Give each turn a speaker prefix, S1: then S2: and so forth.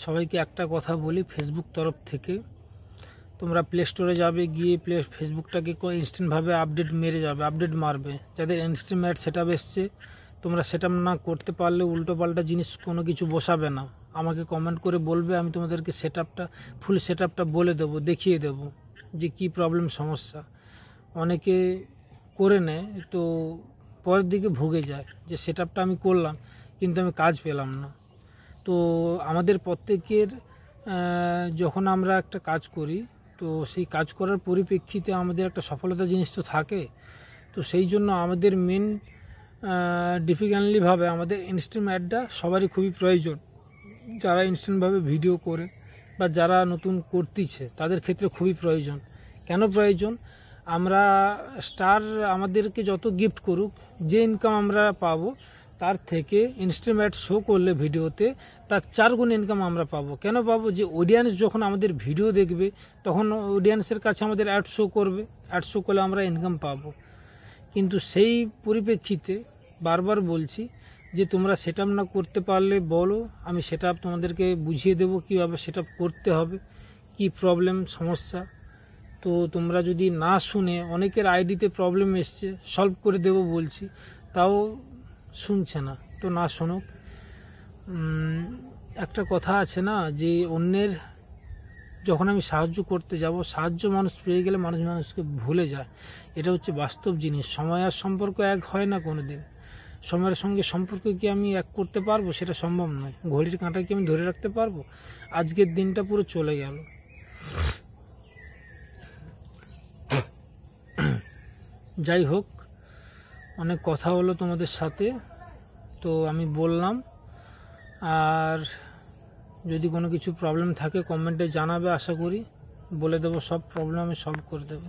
S1: সবাইকে একটা কথা বলি, ফেসবুক তরফ থেকে তোমরা প্লে স্টোরে যাবে, গিয়ে ফেসবুকটাকে ইনস্ট্যান্টভাবে আপডেট মেরে যাবে, আপডেট মারবে। যাদের ইনস্ট্যান্ট ম্যাট সেট আপ এসছে, তোমরা সেট আপ না করতে পারলে উল্টোপাল্টা জিনিস কোনো কিছু বসাবে না, আমাকে কমেন্ট করে বলবে, আমি তোমাদেরকে ফুল সেট আপটা বলে দেবো, দেখিয়ে দেবো যে কি প্রবলেম সমস্যা। অনেকে করে নেয় তো পরের দিকে ভুগে যায় যে সেট আপটা আমি করলাম কিন্তু আমি কাজ পেলাম না। তো আমাদের প্রত্যেকের যখন আমরা একটা কাজ করি, তো সেই কাজ করার পরিপ্রেক্ষিতে আমাদের একটা সফলতা জিনিস তো থাকে। তো সেই জন্য আমাদের মেন ডিফিকাল্টলিভাবে আমাদের ইনস্ট্যান্ট অ্যাডটা সবারই খুবই প্রয়োজন। যারা ইনস্ট্যান্টভাবে ভিডিও করে বা যারা নতুন করতেছে তাদের ক্ষেত্রে খুবই প্রয়োজন। কেন প্রয়োজন? আমরা স্টার আমাদেরকে যত গিফট করুক, যে ইনকাম আমরা পাবো তার থেকে ইনস্ট্যান্ট অ্যাড শো করলে ভিডিওতে তার 4 গুণ ইনকাম আমরা পাবো। কেন পাবো? যে অডিয়েন্স যখন আমাদের ভিডিও দেখবে তখন অডিয়েন্সের কাছে আমাদের অ্যাড শো করবে, অ্যাড শো করলে আমরা ইনকাম পাবো। কিন্তু সেই পরিপ্রেক্ষিতে বারবার বলছি যে তোমরা সেট আপ না করতে পারলে বলো, আমি সেট আপ তোমাদেরকে বুঝিয়ে দেবো কীভাবে সেট আপ করতে হবে, কি প্রবলেম সমস্যা। তো তোমরা যদি না শুনে, অনেকের আইডিতে প্রবলেম এসছে সলভ করে দেবো বলছি, তাও শুনছে না। তো না শুনুক। একটা কথা আছে না, যে অন্যের যখন আমি সাহায্য করতে যাব, সাহায্য মানুষ পেয়ে গেলে মানুষকে ভুলে যায়। এটা হচ্ছে বাস্তব জিনিস। সময় আর সম্পর্ক এক হয় না কোনো দিন। সময়ের সঙ্গে সম্পর্ক কি আমি এক করতে পারবো? সেটা সম্ভব নয়। ঘড়ির কাঁটা কি আমি ধরে রাখতে পারবো? আজকের দিনটা পুরো চলে গেল। যাই হোক, অনেক কথা হলো তোমাদের সাথে, তো আমি বললাম। আর যদি কোনো কিছু প্রবলেম থাকে কমেন্টে জানাবে, আশা করি বলে দেবো, সব প্রবলেম আমি সলভ করে দেবো।